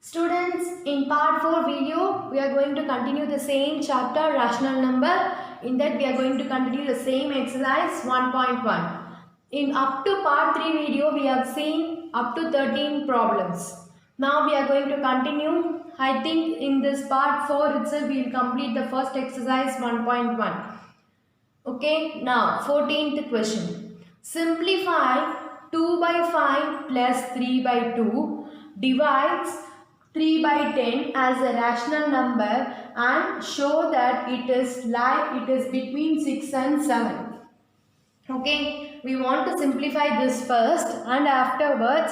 Students, in part 4 video, we are going to continue the same chapter, rational number. In that, we are going to continue the same exercise 1.1. In up to part 3 video, we have seen up to 13 problems. Now, we are going to continue. I think in this part 4 itself, we will complete the first exercise 1.1. Okay, now 14th question. Simplify 2 by 5 plus 3 by 2 divides 3 by 10 as a rational number and show that it is between 6 and 7. Okay, we want to simplify this first and afterwards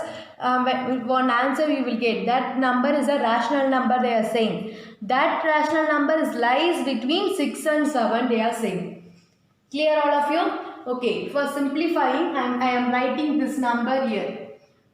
one answer we will get. That number is a rational number, they are saying. That rational number lies between 6 and 7, they are saying. Clear all of you? Okay, for simplifying I am writing this number here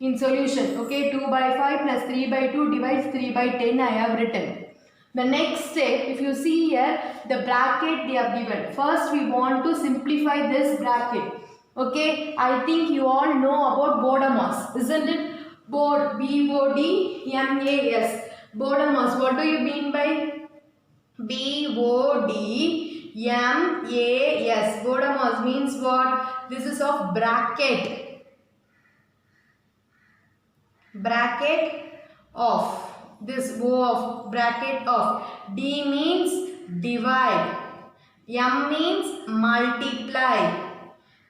in solution. Okay, 2 by 5 plus 3 by 2 divides 3 by 10 I have written. The next step, if you see here, the bracket they have given. First we want to simplify this bracket. Okay, I think you all know about BODMAS, isn't it? BOD, B-O-D-M-A-S. BODMAS, what do you mean by B-O-D-M-A-S? BODMAS means what? This is of bracket. Bracket of. This O of bracket of. D means divide. M means multiply.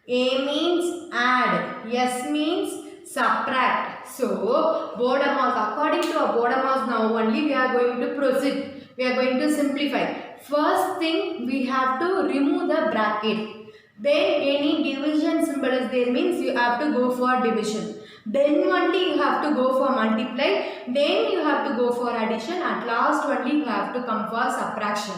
A means add. S means subtract. So, BODMAS, according to a BODMAS now only we are going to proceed. We are going to simplify. First thing, we have to remove the bracket. Then any division symbol is there means you have to go for division. Then only you have to go for multiply. Then you have to go for addition. At last only you have to come for subtraction.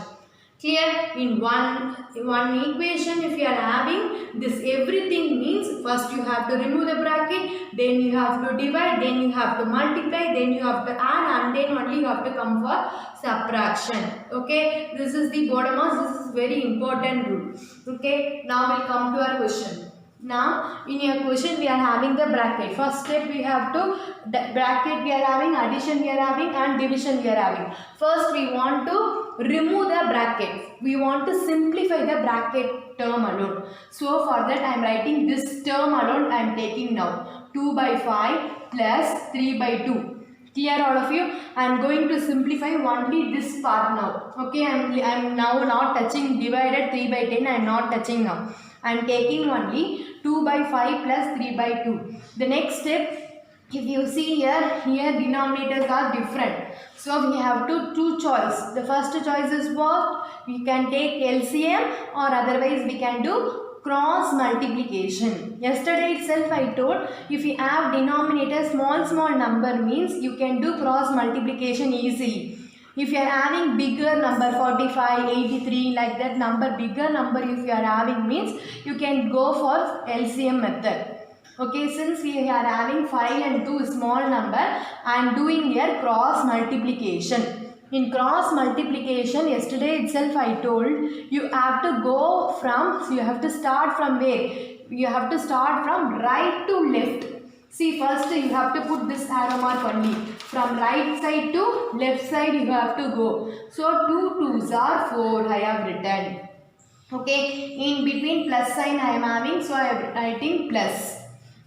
Clear? In one equation if you are having this everything means first you have to remove the bracket, then you have to divide, then you have to multiply, then you have to add and then only you have to come for subtraction. Okay, this is the BODMAS. This is very important rule. Okay, now we'll come to our question. Now in your question we are having the bracket. First step we have to bracket we are having, addition we are having and division we are having. First we want to remove the bracket. We want to simplify the bracket term alone. So for that I am writing this term alone I am taking now. 2 by 5 plus 3 by 2. Clear all of you? I am going to simplify only this part now. Okay, I am now not touching divided 3 by 10. I am not touching now. I am taking only 2 by 5 plus 3 by 2. The next step, if you see here denominators are different. So we have two choice. The first choice is what? We can take LCM or otherwise we can do cross multiplication. Yesterday itself I told if you have denominator small number means you can do cross multiplication easily. If you are having bigger number 45, 83 like that number, bigger number if you are having means you can go for LCM method. Okay, since we are having 5 and 2 small number, I am doing here cross multiplication. In cross multiplication, yesterday itself I told you have to go from, so you have to start from where? You have to start from right to left. See, first you have to put this arrow mark only. From right side to left side you have to go. So 2 2s are 4 I have written. Okay, in between plus sign I am having, so I am writing plus.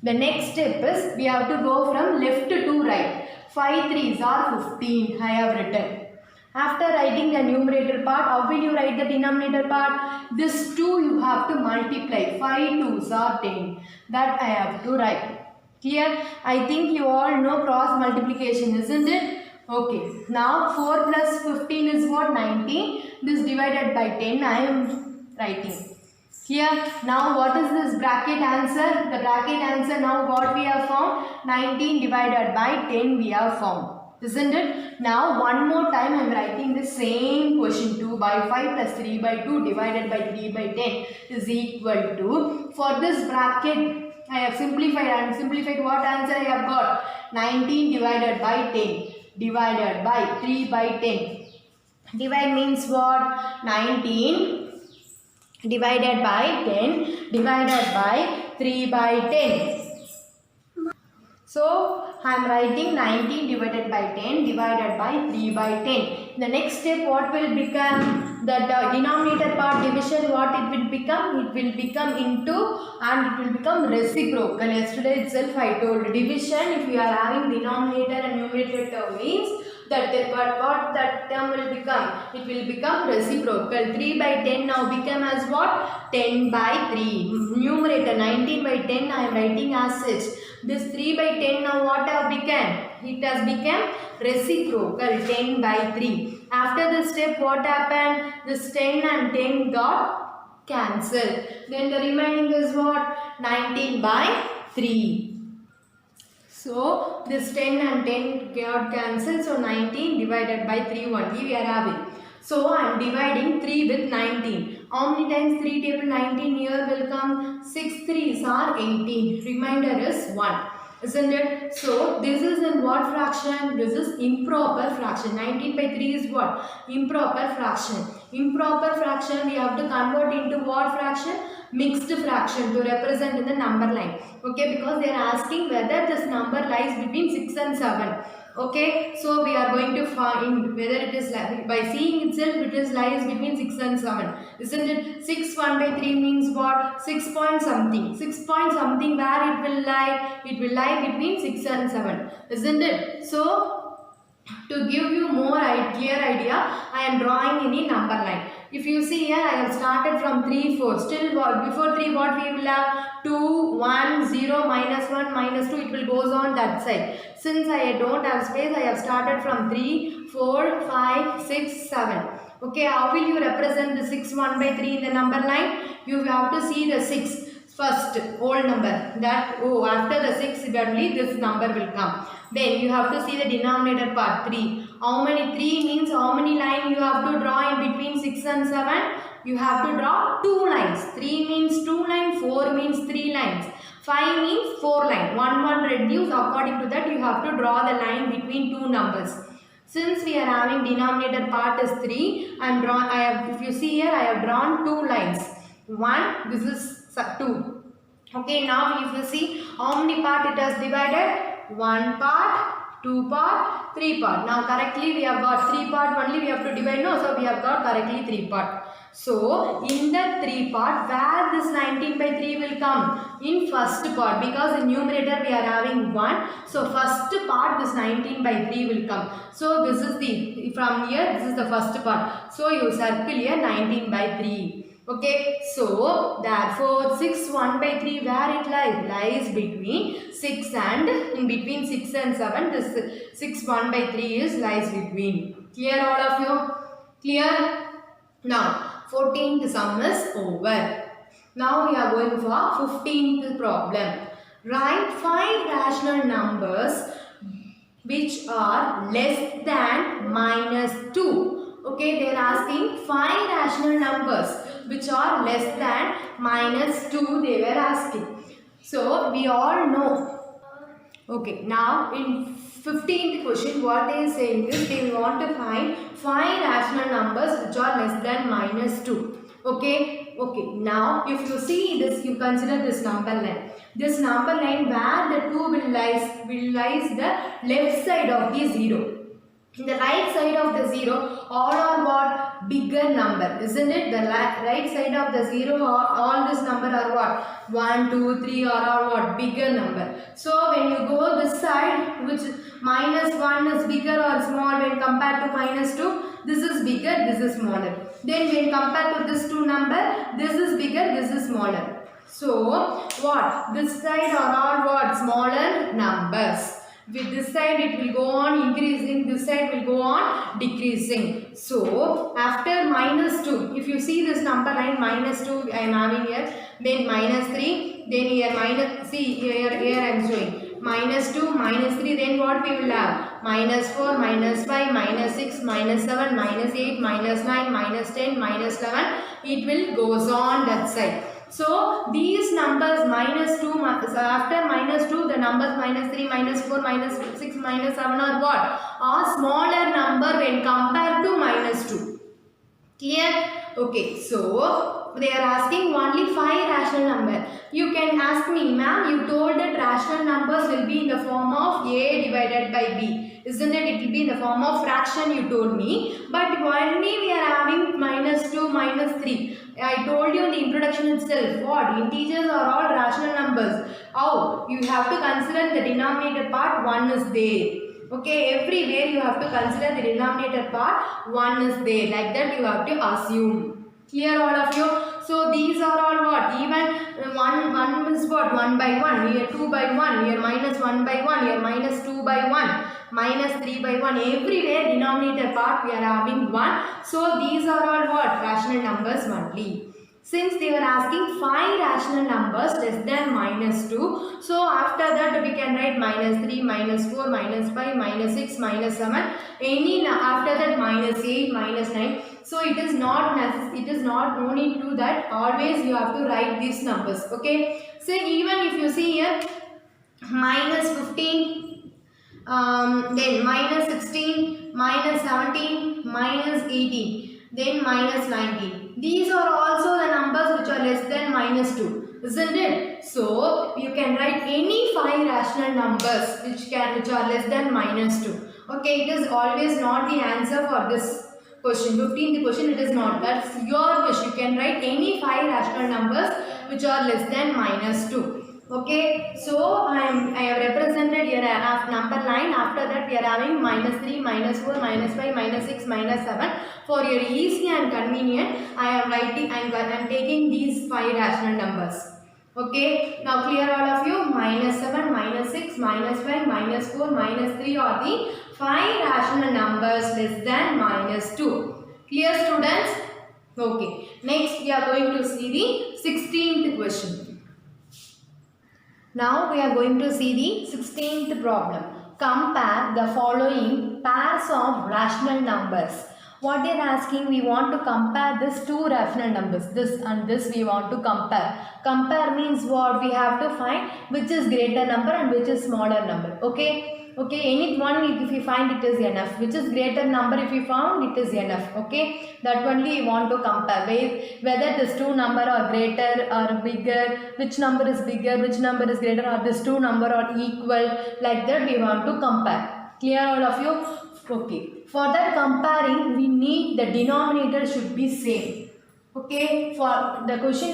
The next step is we have to go from left to right. 5 3s are 15 I have written. After writing the numerator part, how will you write the denominator part? This 2 you have to multiply. 5 2s are 10. That I have to write. Clear? I think you all know cross multiplication, isn't it? Okay. Now 4 plus 15 is what? 19. This divided by 10 I am writing. Here, now what is this bracket answer? The bracket answer now what we have found? 19 divided by 10 we have found. Isn't it? Now one more time I am writing the same question. 2 by 5 plus 3 by 2 divided by 3 by 10 is equal to, for this bracket I have simplified and simplified what answer I have got? 19 divided by 10 divided by 3 by 10. Divide means what? 19 divided by 10 divided by 3 by 10. So I am writing 19 divided by 10 divided by 3 by 10. The next step, what will become? The denominator part division, what it will become? It will become into and it will become reciprocal. Yesterday itself I told division, if you are having denominator and numerator term means that what that term will become? It will become reciprocal. 3 by 10 now become as what? 10 by 3. Numerator 19 by 10 I am writing as such. This 3 by 10 now what have become? It has become reciprocal, 10 by 3. After this step, what happened? This 10 and 10 got cancelled. Then the remaining is what? 19 by 3. So this 10 and 10 got cancelled. So 19 divided by 3 only we are having. So I am dividing 3 with 19. How many times 3 table 19 here will come? 6 3s are 18. Remainder is 1. Isn't it? So this is in what fraction? This is improper fraction. 19 by 3 is what? Improper fraction. Improper fraction we have to convert into what fraction? Mixed fraction to represent in the number line. Okay, because they are asking whether this number lies between 6 and 7. Okay, so we are going to find whether it is by seeing itself it is lies between 6 and 7. Isn't it? 6 1 by 3 means what? 6 point something. 6 point something where it will lie? It will lie between 6 and 7. Isn't it? So to give you more clear idea, I am drawing any number line. If you see here, I have started from 3 4. Still before 3 what we will have? 2 1 0 minus 1 minus 2. It will goes on that side. Since I don't have space, I have started from 3 4 5 6 7. Okay, how will you represent the 6 1 by 3 in the number line? You have to see the 6 first whole number. That after the 6 only this number will come. Then you have to see the denominator part 3. How many? 3 means how many lines you have to draw in between 6 and 7? You have to draw 2 lines. 3 means 2 lines, 4 means 3 lines. 5 means 4 lines. 1 1 reduce. According to that you have to draw the line between two numbers. Since we are having denominator part is 3, if you see here I have drawn 2 lines. 1, this is 2. Okay, now if you see how many part it has divided? 1 part, 2 part, 3 part. Now correctly we have got 3 part only we have to divide. No, so we have got correctly 3 part. So in the 3 part where this 19 by 3 will come? In first part, because in numerator we are having 1. So first part this 19 by 3 will come. So this is from here this is the first part. So you circle here 19 by 3. Okay, so therefore 6 1 by 3 where it lies between 6 and in between 6 and 7. This 6 1 by 3 is lies between. Clear all of you? Clear? Now 14th sum is over. Now we are going for 15th problem. Write 5 rational numbers which are less than minus 2. Okay, they are asking 5 rational numbers which are less than minus 2 they were asking. So we all know. Okay, now in 15th question what they are saying is they want to find 5 rational numbers which are less than minus 2. Okay, now if you see this, you consider this number line. This number line where the 2 will lies the left side of the 0. In the right side of the 0, all are what? Bigger number, isn't it? The right side of the 0, all this number are what? 1, 2, 3 are all what? Bigger number. So when you go this side, which minus 1 is bigger or small when compared to minus 2? This is bigger, this is smaller. Then when compared to this 2 number, this is bigger, this is smaller. So what? This side are all what? Smaller numbers. With this side it will go on increasing, this side will go on decreasing. So after minus 2, if you see this number line minus 2 I am having here, then minus 3, then here minus, see here I am showing minus 2, minus 3, then what we will have? Minus 4, minus 5, minus 6, minus 7, minus 8, minus 9, minus 10, minus 11, it will goes on that side. So these numbers minus 2, after minus 2 the numbers minus 3, minus 4, minus 6, minus 7 are what? Are smaller number when compared to minus 2. Clear? Okay, so they are asking only 5 rational numbers. You can ask me, ma'am, you told that rational numbers will be in the form of A divided by B. Isn't it? It will be in the form of fraction, you told me. But only we are having -2, -3. I told you in the introduction itself, what? Integers are all rational numbers. How? You have to consider the denominator part, 1 is there. Okay, everywhere you have to consider the denominator part, 1 is there. Like that you have to assume. Clear all of you? So these are all what? Even 1 is what? 1 by 1. Here 2 by 1. Here -1 by 1. Here -2 by 1. -3 by 1. Everywhere denominator part we are having 1. So these are all what? Rational numbers only. Since they were asking 5 rational numbers less than -2, so after that we can write -3, -4, -5, -6, -7, any after that -8, -9. So it is not necessary, it is not no need to that. Always you have to write these numbers. Okay. So even if you see here -15, then -16, -17, -18, then -19. These are also the numbers which are less than -2, isn't it? So you can write any 5 rational numbers which are less than -2. Okay, it is always not the answer for this question. 15th question, it is not. That's your wish. You can write any 5 rational numbers which are less than -2. Okay, so I have represented here number line. After that we are having -3, -4, -5, -6, -7. For your easy and convenient, I am taking these 5 rational numbers. Okay, now clear all of you. -7, -6, -5, -4, -3 are the 5 rational numbers less than -2. Clear, students? Okay, next we are going to see the 16th question. Now we are going to see the 16th problem. Compare the following pairs of rational numbers. What they are asking, we want to compare this 2 rational numbers. This and this we want to compare. Compare means what? We have to find which is greater number and which is smaller number. Okay. Okay, any one if you find it is enough. Which is greater number if you found it is enough. Okay, that only you want to compare. Whether this 2 number are greater or bigger, which number is bigger, which number is greater, or this 2 number are equal. Like that we want to compare. Clear all of you? Okay. For that comparing, we need the denominator should be same. Okay, for the question,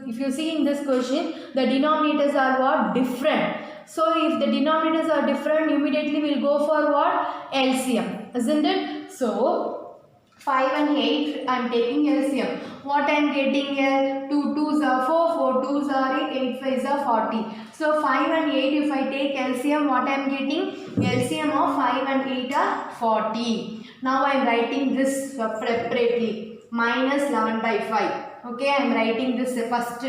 if you see in this question, the denominators are what? Different. So if the denominators are different, immediately we will go for what? LCM, isn't it? So 5 and 8, I am taking LCM. What I am getting here? 2 2s are 4, 4 2s are 8, 8 5s are 40. So 5 and 8, if I take LCM, what I am getting? LCM of 5 and 8 are 40. Now I am writing this separately. -11 by 5. Okay, I am writing this first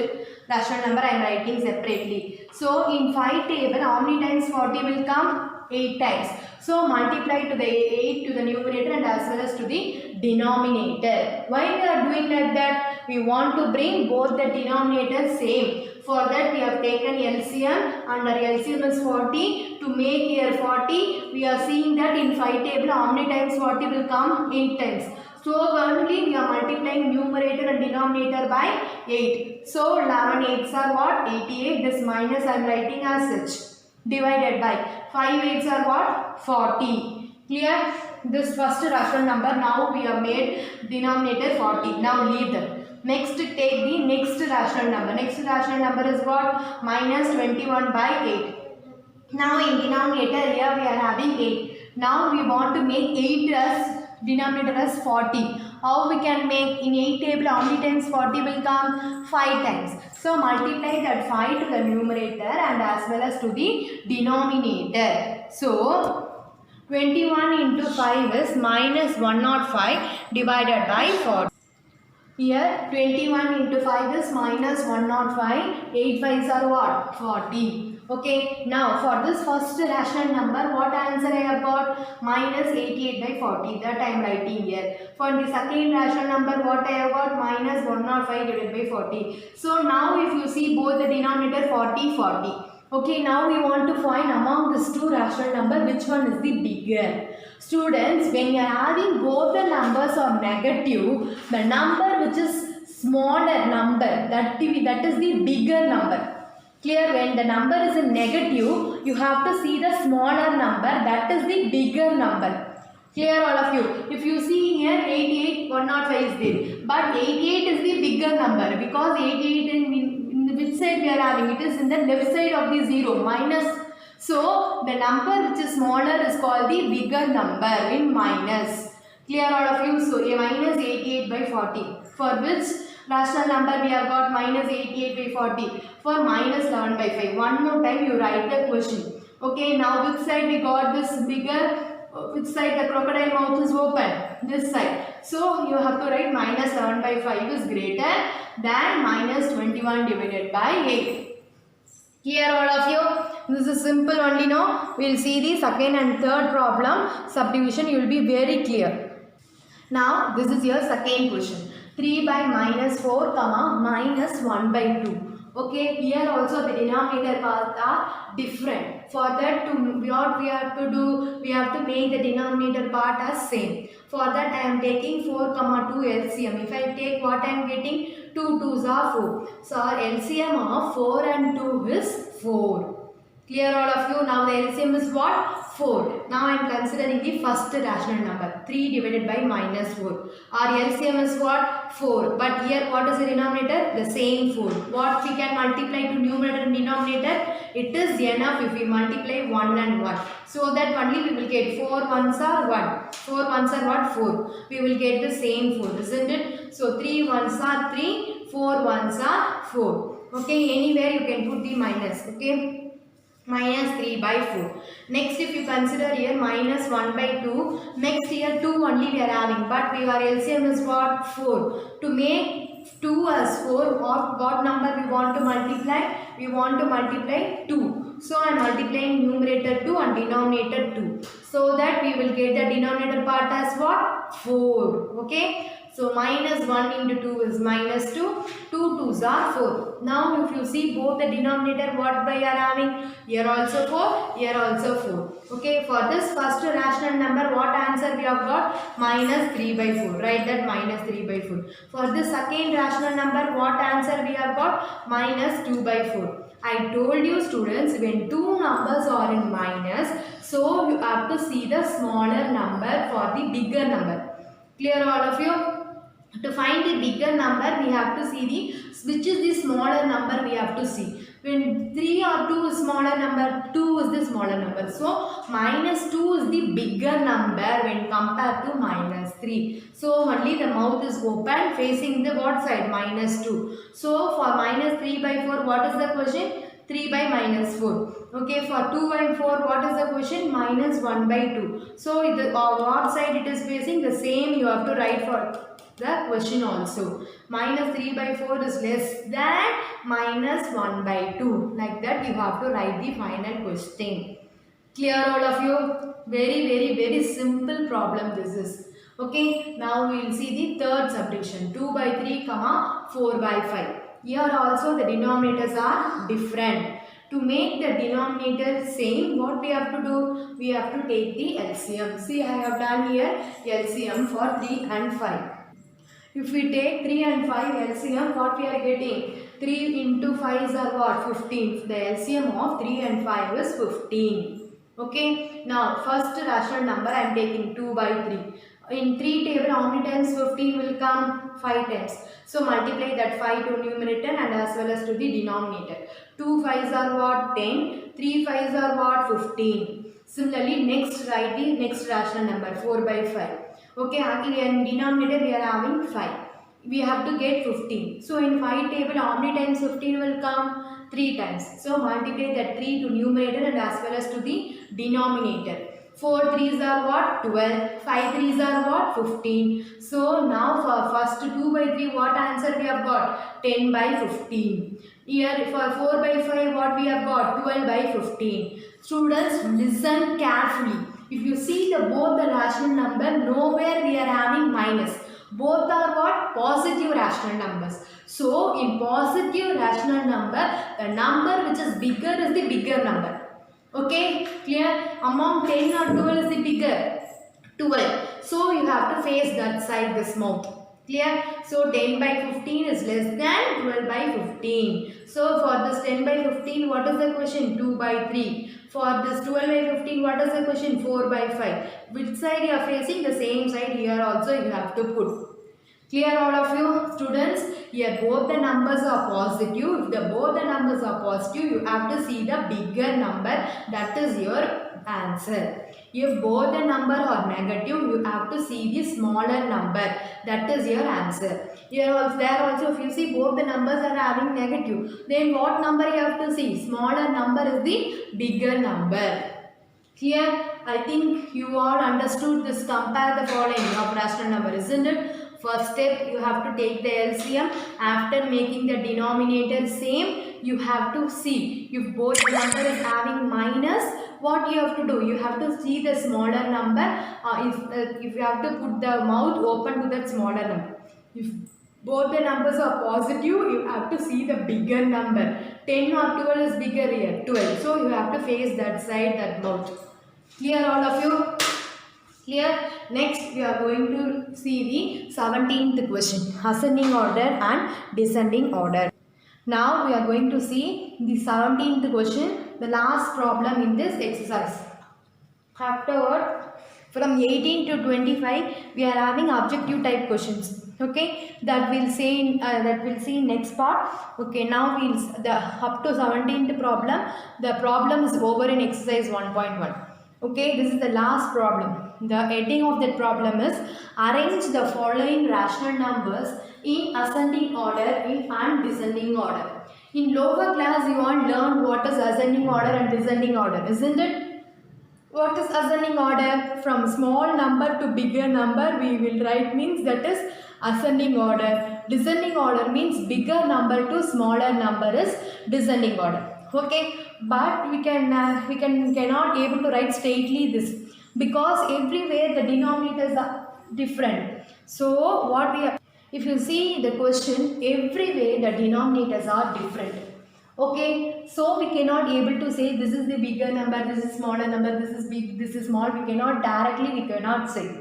rational number, I am writing separately. So in 5 table, how many times 40 will come? 8 times. So multiply to the 8 to the numerator and as well as to the denominator. Why we are doing like that? We want to bring both the denominators same. For that we have taken LCM, under LCM is 40. To make here 40, we are seeing that in 5 table, how many times 40 will come? 8 times. So only we are multiplying numerator and denominator by 8. So 11 8s are what? 88. This minus I am writing as such. Divided by 5 8s are what? 40. Clear? This first rational number, now we have made denominator 40. Now leave them. Next take the next rational number. Next rational number is what? -21 by 8. Now in denominator here we are having 8. Now we want to make 8 as denominator as 40. How we can make in 8 table, how many times 40 will come? 5 times. So multiply that 5 to the numerator and as well as to the denominator. So 21 into 5 is -105 divided by 40. Here 21 into 5 is -105. 8 5s are what? 40. Okay, now for this first rational number, what answer I have got? -88 by 40. That I am writing here. For the second rational number, what I have got? -105 divided by 40. So now if you see both the denominator 40, 40. Okay, now we want to find among these 2 rational number which one is the bigger. Students, when you are having both the numbers are negative, the number which is smaller number, that is the bigger number. Clear? When the number is in negative, you have to see the smaller number, that is the bigger number. Clear all of you? If you see here 88, 105 is there, but 88 is the bigger number because 88 in which side we are having? It is in the left side of the 0, minus. So the number which is smaller is called the bigger number in minus. Clear all of you? So a minus 88 by 40. For which rational number we have got minus 88 by 40? For minus 11 by 5. One more time you write the question. Okay, now which side we got this bigger? Which side the crocodile mouth is open? This side. So you have to write minus 11 by 5 is greater than minus 21 divided by 8. Clear all of you? This is simple only now. We will see the second and third problem. Subdivision you will be very clear. Now this is your second question. 3 by minus 4 comma minus 1 by 2. Okay, here also the denominator parts are different. For that, what we have to do, we have to make the denominator part as same. For that I am taking 4 comma 2 LCM. If I take what I am getting, 2 2s are 4. So our LCM of 4 and 2 is 4. Clear all of you? Now the LCM is what? 4. Now I am considering the first rational number. 3 divided by minus 4. Our LCM is what? 4. But here what is the denominator? The same 4. What we can multiply to numerator and denominator? It is enough if we multiply 1 and 1. So that only we will get 4 ones are 1. 4 ones are what? 4. We will get the same 4, isn't it? So 3 ones are 3. 4 ones are 4. Okay, anywhere you can put the minus. Okay. Minus 3 by 4. Next, if you consider here minus 1 by 2, next here 2 only we are having, but our LCM is what? 4. To make 2 as 4, what number we want to multiply? We want to multiply 2. So I am multiplying numerator 2 and denominator 2. So that we will get the denominator part as what? 4. Okay. So minus 1 into 2 is minus 2. 2 2s are 4. Now if you see both the denominator, what we are having? Here also 4, here also 4. Okay, for this first rational number, what answer we have got? Minus 3 by 4. Write that minus 3 by 4. For this second rational number, what answer we have got? Minus 2 by 4. I told you students, when two numbers are in minus, so you have to see the smaller number for the bigger number. Clear all of you? To find the bigger number, we have to see which is the smaller number we have to see. When 3 or 2 is smaller number, 2 is the smaller number. So, minus 2 is the bigger number when compared to minus 3. So, only the mouth is open facing the what side? Minus 2. So, for minus 3 by 4, what is the question? 3 by minus 4. Okay, for 2 by 4, what is the question? Minus 1 by 2. So, what side it is facing? The same you have to write for the question also. Minus 3 by 4 is less than minus 1 by 2. Like that you have to write the final question. Clear all of you? Very simple problem this is. Okay, now we will see the third subdivision. 2 by 3 comma 4 by 5. Here also the denominators are different. To make the denominator same, what we have to do? We have to take the LCM. See, I have done here LCM for 3 and 5. If we take 3 and 5 LCM, what we are getting? 3 into 5 is what? 15. The LCM of 3 and 5 is 15. Okay. Now, first rational number I am taking 2 by 3. In 3 table, how many times 15 will come? 5 times. So, multiply that 5 to numerator and as well as to the denominator. 2 5s are what? 10. 3 5s are what? 15. Similarly, next write the next rational number 4 by 5. Okay, in denominator we are having 5. We have to get 15. So in 5 table, how many times 15 will come? 3 times. So multiply that 3 to numerator and as well as to the denominator. 4 3s are what? 12. 5 3s are what? 15. So now for first 2 by 3, what answer we have got? 10 by 15. Here for 4 by 5, what we have got? 12 by 15. Students, listen carefully. If you see both the rational number, nowhere we are having minus. Both are what? Positive rational numbers. So, in positive rational number, the number which is bigger is the bigger number. Okay? Clear? Among 10 or 12 is the bigger? 12. So, you have to face that side, this mouth. Clear? So 10 by 15 is less than 12 by 15. So for this 10 by 15, what is the question? 2 by 3. For this 12 by 15, what is the question? 4 by 5. Which side you are facing? The same side here also you have to put. Clear all of you students? Here both the numbers are positive. If both the numbers are positive, you have to see the bigger number. That is your answer. If both the number are negative, you have to see the smaller number. That is your answer. Here also, there also, if you see both the numbers are having negative, then what number you have to see? Smaller number is the bigger number. Clear? I think you all understood this. Compare the following of rational number, isn't it? First step, you have to take the LCM. After making the denominator same, you have to see if both the number is having minus, what you have to do? You have to see the smaller number. If you have to put the mouth open to that smaller number. If both the numbers are positive, you have to see the bigger number. 10 or 12 is bigger here, 12. So you have to face that side, that mouth. Clear all of you? Clear? Next we are going to see the 17th question, ascending order and descending order. Now we are going to see the 17th question, the last problem in this exercise. Afterward, from 18 to 25, we are having objective type questions. Okay, that we'll see in next part. Okay, now up to 17th problem. The problem is over in exercise 1.1. Okay, this is the last problem. The heading of that problem is arrange the following rational numbers in ascending order and descending order. In lower class, you all learned what is ascending order and descending order, isn't it? What is ascending order? From small number to bigger number, we will write means that is ascending order. Descending order means bigger number to smaller number is descending order. Okay, but we cannot able to write straightly this because everywhere the denominators are different. So what we have, if you see the question, everywhere the denominators are different. Okay, so we cannot able to say this is the bigger number, this is smaller number, this is big, this is small. We cannot say.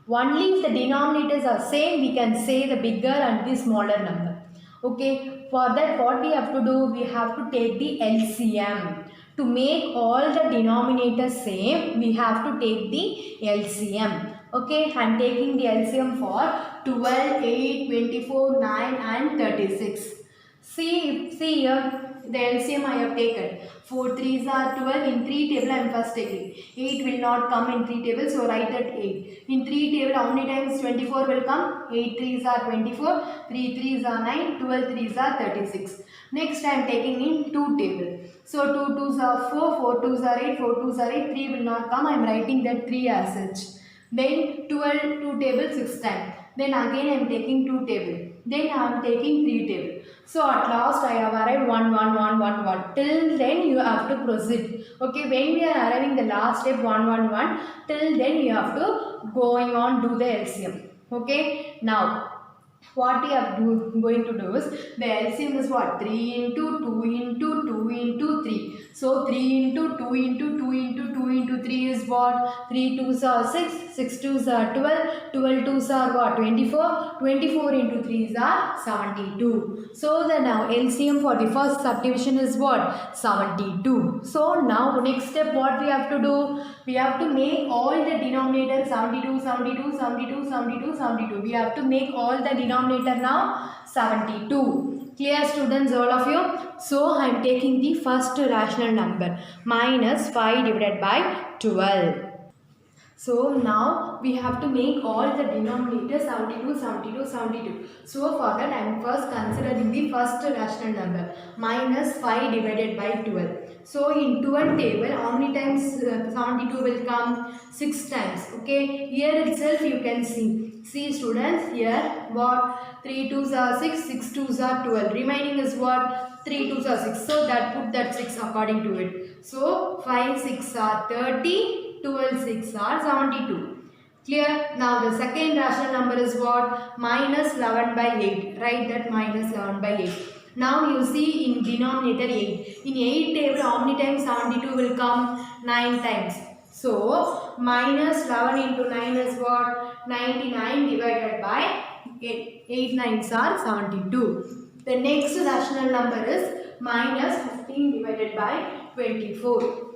Only if the denominators are same, we can say the bigger and the smaller number. Okay, for that what we have to do? We have to take the LCM. To make all the denominators same, we have to take the LCM. Okay, I am taking the LCM for 12, 8, 24, 9 and 36. See here. The LCM I have taken. 4 3s are 12. In 3 table I am first taking. 8 will not come in 3 table, so write at 8. In 3 table how many times 24 will come? 8 3s are 24. 3 3s are 9. 12 3s are 36. Next I am taking in 2 table. So 2 2s are 4. 4 2s are 8. 4 2s are 8. 3 will not come. I am writing that 3 as such. Then 12 2 table 6 times. Then again I am taking 2 table. Then I am taking 3 table. So at last I have arrived 1 1 1 1 1. Till then you have to proceed. Okay, when we are arriving the last step 1 1 1, till then you have to going on do the LCM. Okay, now what we are going to do is the LCM is what? 3 into 2 into 2 into 3. So 3 into 2 into 2 into 2 into 3 is what? 3 2s are 6, 6 2s are 12, 12 2s are what? 24, 24 into 3s are 72. So the now LCM for the first subdivision is what? 72. So now next step what we have to do? We have to make all the denominators 72, 72, 72, 72, 72. We have to make all the denominator now 72. Clear students, all of you? So I am taking the first rational number minus 5 divided by 12. So now we have to make all the denominators 72, 72, 72. So for that I am first considering the first rational number minus 5 divided by 12. So in 12 table how many times 72 will come? 6 times. Okay, here itself you can see. See students, here what? 3 2s are 6, 6 2s are 12. Remaining is what? 3 2s are 6. So that put that 6 according to it. So 5 6 are 30, 12 6 are 72. Clear? Now the second rational number is what? Minus 11 by 8. Write that minus 11 by 8. Now you see in denominator 8. In 8 table how many times 72 will come? 9 times. So minus 11 into 9 is what? 99 divided by 8 nines are 72. The next rational number is minus 15 divided by 24.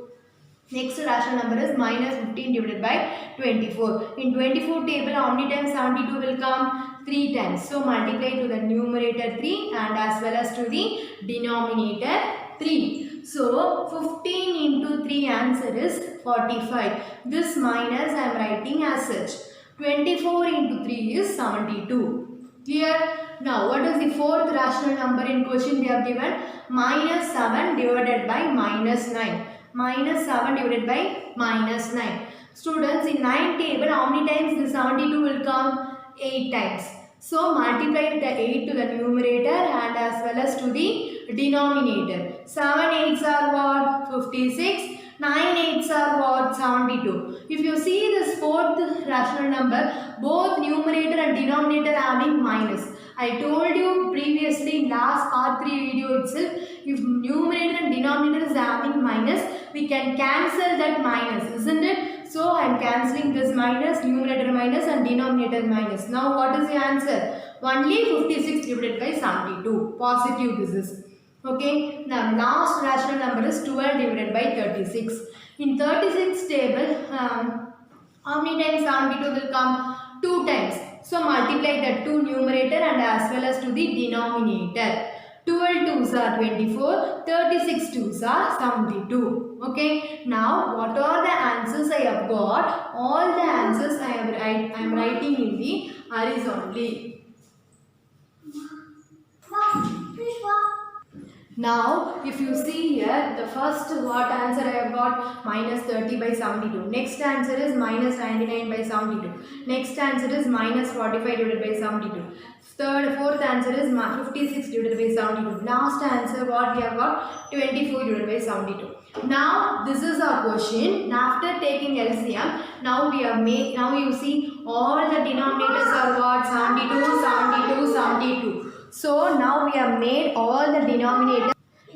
Next rational number is minus 15 divided by 24. In 24 table, how many times 72 will come? 3 times. So multiply to the numerator 3 and as well as to the denominator 3. So 15 into 3 answer is 45. This minus I am writing as such. 24 into 3 is 72. Clear? Now what is the fourth rational number in question they have given? Minus 7 divided by minus 9. Minus 7 divided by minus 9. Students, in 9 table, how many times the 72 will come? 8 times. So multiply the 8 to the numerator and as well as to the denominator. 7 8s are what? 56. 9 8s are what? 72. If you see this fourth rational number, both numerator and denominator are having minus. I told you previously in last part 3 video itself, if numerator and denominator is having minus, we can cancel that minus, isn't it? So I am cancelling this minus, numerator minus and denominator minus. Now what is the answer? Only 56 divided by 72. Positive this is. Okay. Now last rational number is 12 divided by 36. In 36 table, how many times 72 will come? 2 times. So multiply the 2 numerator and as well as to the denominator. 12 2s are 24, 36 2s are 72. Okay. Now what are the answers I have got? All the answers I am writing in the horizontally. Now, if you see here, the first what answer I have got? Minus 30 by 72. Next answer is minus 99 by 72. Next answer is minus 45 divided by 72. Fourth answer is 56 divided by 72. Last answer what we have got? 24 divided by 72. Now, this is our question. After taking LCM, now we have made, now you see all the denominators are what? 72, 72, 72. So now we have made all the denominators.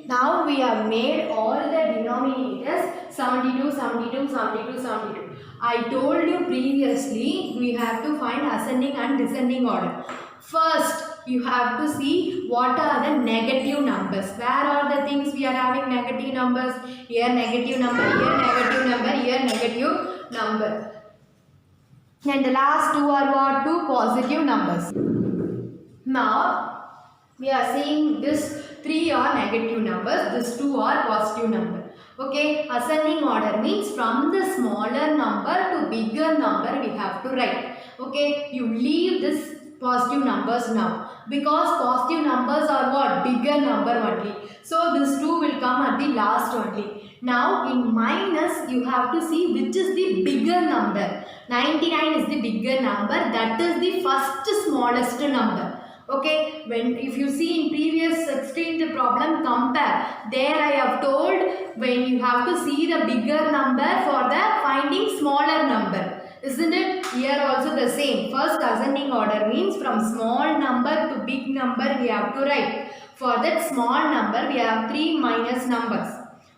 Now we have made all the denominators 72, 72, 72, 72. I told you previously we have to find ascending and descending order. First, you have to see what are the negative numbers. Where are the things we are having negative numbers? Here negative number, here negative number, here negative number. And the last two are what? Two positive numbers. Now, we are seeing this 3 are negative numbers, this 2 are positive number. Okay, ascending order means from the smaller number to bigger number we have to write. Okay, you leave this positive numbers now because positive numbers are what? Bigger number only. So this 2 will come at the last only. Now in minus you have to see which is the bigger number. 99 is the bigger number, that is the first smallest number. Okay, if you see in previous 16th problem, compare. There I have told when you have to see the bigger number for the finding smaller number. Isn't it? Here also the same. First ascending order means from small number to big number we have to write. For that small number we have 3 minus numbers.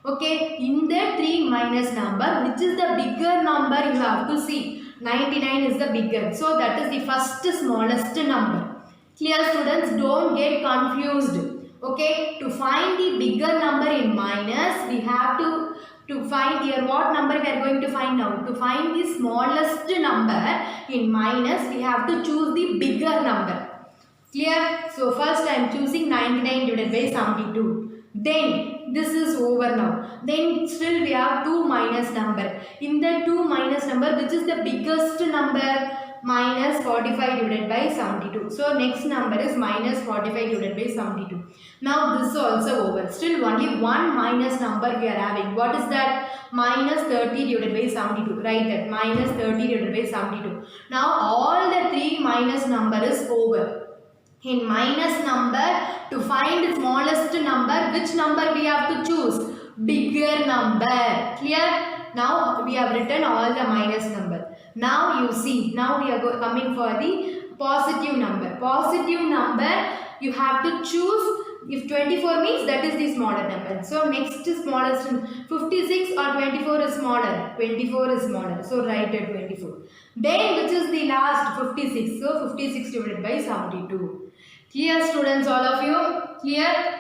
Okay, in that 3 minus number, which is the bigger number you have to see. 99 is the bigger. So that is the first smallest number. Clear students, don't get confused. Okay, to find the bigger number in minus, we have to find here what number we are going to find now. To find the smallest number in minus, we have to choose the bigger number. Clear? So first I am choosing 99 divided by 72. Then this is over now. Then still we have 2 minus number. In the 2 minus number, which is the biggest number? Minus 45 divided by 72. So next number is minus 45 divided by 72. Now this is also over. Still only one minus number we are having. What is that? Minus 30 divided by 72. Write that. Minus 30 divided by 72. Now all the 3 minus number is over. In minus number, to find the smallest number, which number we have to choose? Bigger number. Clear? Now we have written all the minus number. Now you see, now we are coming for the positive number. Positive number, you have to choose If 24 means that is the smaller number. So next smallest 56 or 24 is smaller. 24 is smaller. So write at 24. Then which is the last 56. So 56 divided by 72. Clear students, all of you? Clear?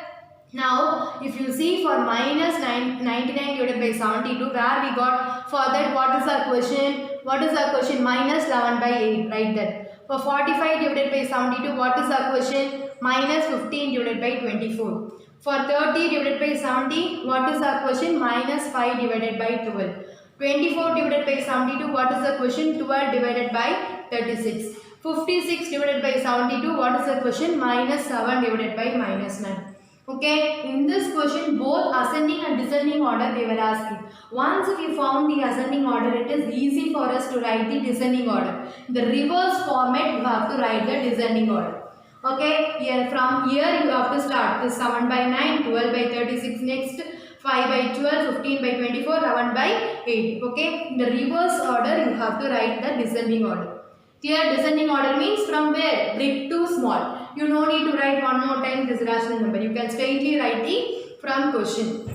Now if you see for minus 99 divided by 72, where we got for that, what is our question? What is our question? Minus 11 by 8. Write that. For 45 divided by 72, what is our question? Minus 15 divided by 24. For 30 divided by 70, what is our question? Minus 5 divided by 12. 24 divided by 72, what is the question? 12 divided by 36. 56 divided by 72, what is the question? Minus 7 divided by minus 9. Okay, in this question both ascending and descending order they were asking. Once we found the ascending order, it is easy for us to write the descending order. In the reverse format, you have to write the descending order. Okay, here from here you have to start. This 7 by 9, 12 by 36 next, 5 by 12, 15 by 24, 11 by 8. Okay, in the reverse order you have to write the descending order. Clear? Descending order means from where? Big to small. You no need to write one more time this rational number. You can straightly write the from question.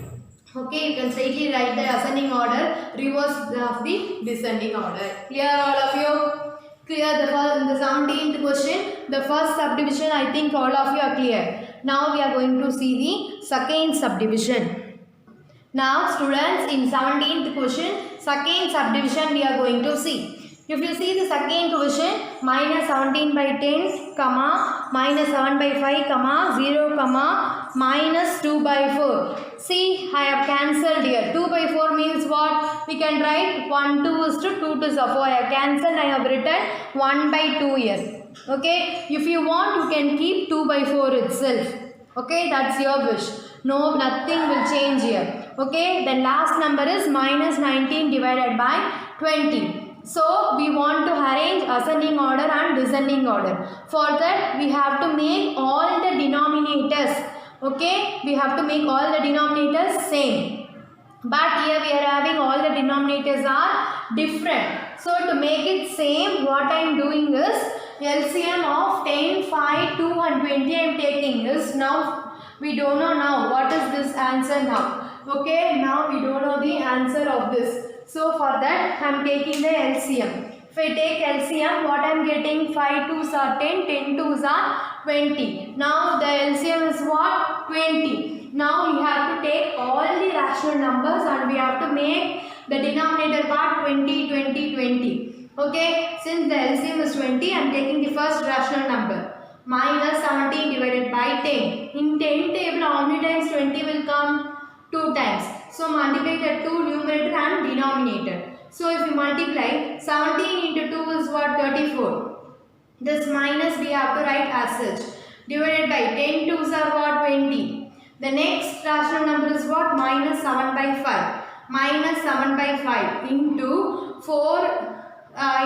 Okay, you can straightly write the ascending order, reverse of the descending order. Clear all of you? Clear the first, in the 17th question, the first subdivision, I think all of you are clear. Now we are going to see the second subdivision. Now students, in 17th question, second subdivision we are going to see. If you see the second question, minus 17 by 10, comma, minus 7 by 5, comma, 0, comma, minus 2 by 4. See, I have cancelled here. 2 by 4 means what? We can write 1, 2 is to 2 to 4. I have cancelled, I have written 1 by 2 here. Okay, if you want, you can keep 2 by 4 itself. Okay, that's your wish. No, nothing will change here. Okay, the last number is minus 19 divided by 20. So, we want to arrange ascending order and descending order. For that, we have to make all the denominators. Okay, we have to make all the denominators same. But here we are having all the denominators are different. So, to make it same, what I am doing is LCM of 10, 5, 2 and 20 I am taking is now, we don't know now what is this answer now. Okay, now we don't know the answer of this. So for that I am taking the LCM. If I take LCM, what I am getting? 5 2s are 10, 10 2s are 20. Now the LCM is what? 20. Now we have to take all the rational numbers and we have to make the denominator part 20, 20, 20. Okay, since the LCM is 20, I am taking the first rational number. Minus 17 divided by 10. In 10 table, how many times 20 will come? 2 times. So multiply the 2 numerator and denominator. So if you multiply, 17 into 2 is what? 34. This minus we have to write as such. Divided by 10 2s are what? 20. The next rational number is what? Minus 7 by 5. Minus 7 by 5 into 4.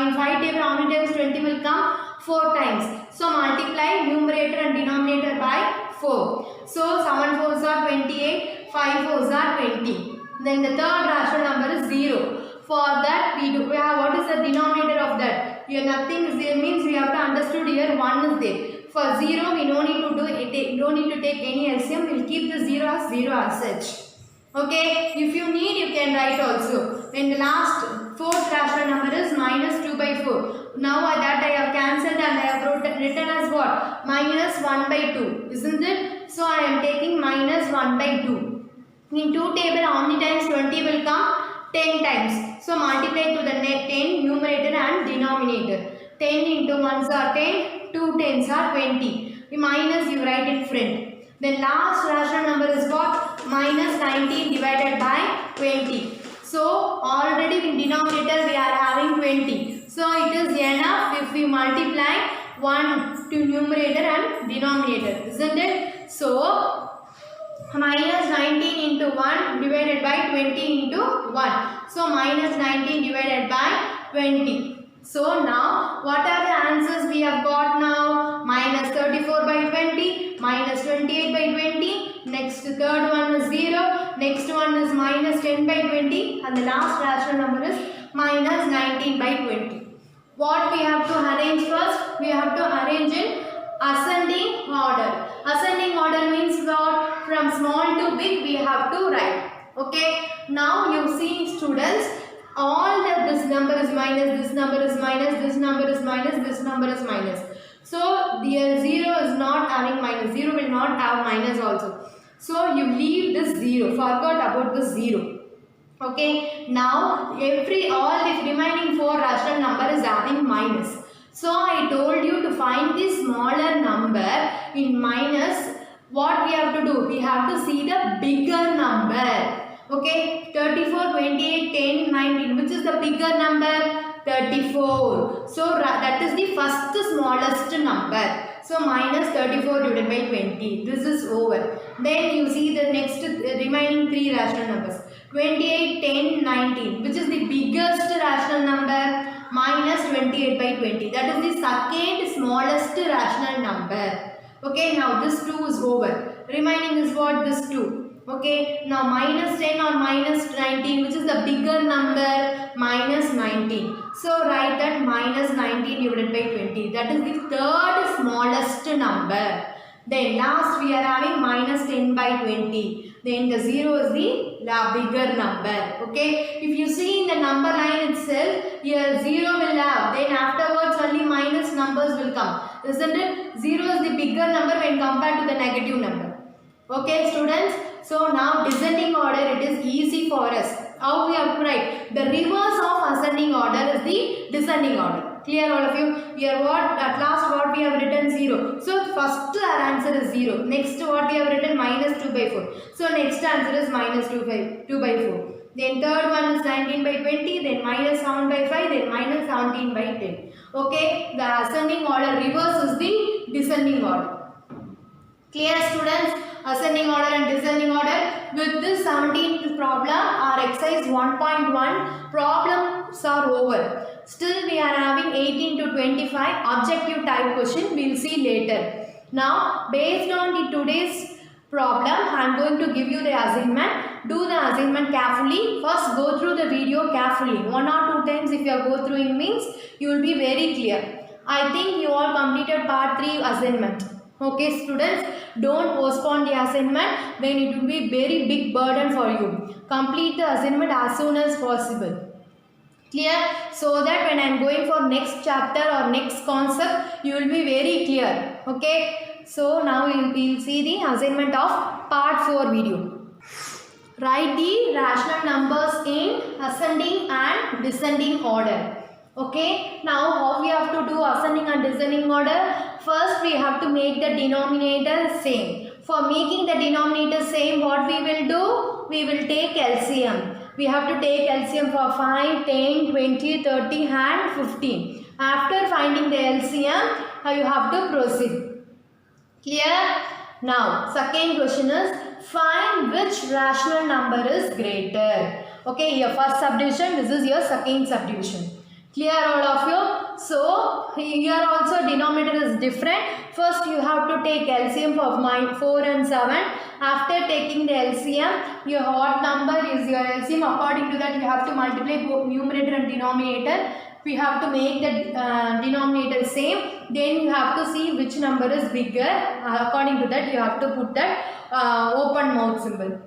In 5 table, how many times 20 will come? 4 times. So multiply numerator and denominator by 4. So 7 4s are 28. 5 4s are 20. Then the third rational number is 0. For that we have what is the denominator of that? Here nothing is there means we have to understood here 1 is there. For 0 we don't need to do it. Don't need to take any LCM. We will keep the 0 as such. Okay. If you need you can write also. Then the last fourth rational number is minus 2 by 4. Now that I have cancelled and I have written as what? Minus 1 by 2. Isn't it? So I am taking minus 1 by 2. In 2 table, how many times 20 will come? 10 times. So multiply to the 10 numerator and denominator. 10 into 1s are 10, 2 10s are 20. The minus you write in front. Then last rational number is what? Minus 19 divided by 20. So already in denominator we are having 20. So it is enough if we multiply 1 to numerator and denominator. Isn't it? So minus 19 into 1 divided by 20 into 1. So minus 19 divided by 20. So now what are the answers we have got now? Minus 34 by 20, minus 28 by 20, next third one is 0, next one is minus 10 by 20 and the last rational number is minus 19 by 20. What we have to arrange first? We have to arrange in ascending order. Ascending order means what? small to big we have to write. Okay, now you see students, all that this number is minus, this number is minus, this number is minus, this number is minus. So the 0 is not having minus, 0 will not have minus also. So you leave this 0, forgot about this 0. Okay, now all the remaining 4 rational number is having minus. So I told you to find the smaller number in minus. What we have to do? We have to see the bigger number. Okay, 34, 28, 10, 19. Which is the bigger number? 34. So that is the first smallest number. So minus 34 divided by 20. This is over. Then you see the next remaining 3 rational numbers. 28, 10, 19. Which is the biggest rational number? Minus 28 by 20. That is the second smallest rational number. Okay, now this 2 is over. Remaining is what? This 2. Okay, now minus 10 or minus 19, which is the bigger number? Minus 19. So write that minus 19 divided by 20. That is the third smallest number. Then last we are having minus 10 by 20. Then the 0 is the bigger number. Okay, if you see in the number line itself, here 0 will have, then afterwards only minus numbers will come. Isn't it? 0 is the bigger number when compared to the negative number. Okay students, so now descending order, it is easy for us. How we have to write? The reverse of ascending order is the descending order. Clear all of you? Here what? At last what we have written? 0. So first our answer is 0. Next what we have written? Minus 2 by 4. So next answer is minus 2 by 4. Then third one is 19 by 20. Then minus 7 by 5. Then minus 17 by 10. Okay. The ascending order reverse is the descending order. Clear students? Ascending order and descending order. With this 17th problem, our exercise 1.1 problems are over. Still we are having 18 to 25 objective type question. We will see later. Now based on the today's problem, I am going to give you the assignment. Do the assignment carefully. First go through the video carefully. 1 or 2 times if you are go through it means you will be very clear. I think you all completed part 3 assignment. Okay students, don't postpone the assignment when it will be very big burden for you. Complete the assignment as soon as possible. Clear? So that when I am going for next chapter or next concept, you will be very clear. Okay? So now we will see the assignment of part 4 video. Write the rational numbers in ascending and descending order. Okay, now how we have to do ascending and descending order? First we have to make the denominator same. For making the denominator same, what we will do? We will take LCM. We have to take LCM for 5, 10, 20, 30 and 15. After finding the LCM, you have to proceed. Clear? Now, second question is, find which rational number is greater. Okay, your first subdivision, this is your second subdivision. Clear all of you? So, here also denominator is different. First you have to take LCM of 4 and 7. After taking the LCM, your what number is your LCM? According to that you have to multiply both numerator and denominator. We have to make the denominator same. Then you have to see which number is bigger. According to that you have to put that open mouth symbol.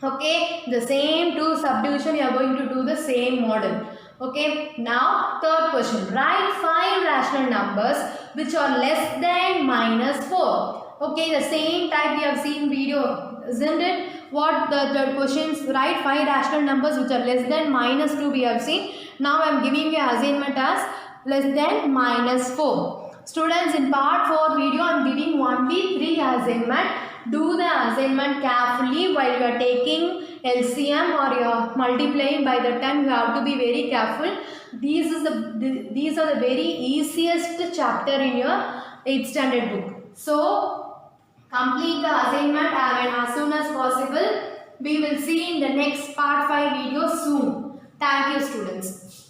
Okay, the same 2 subdivision you are going to do the same model. Okay, now third question. Write 5 rational numbers which are less than minus 4. Okay, the same type we have seen video, isn't it? What the questions? Write 5 rational numbers which are less than minus 2 we have seen. Now I am giving you assignment as less than minus 4. Students, in part 4 video I am giving only 3 assignment. Do the assignment carefully while you are taking LCM or you are multiplying. By the time you have to be very careful. These are the very easiest chapter in your 8th standard book. So complete the assignment as soon as possible. We will see in the next part 5 video soon. Thank you students.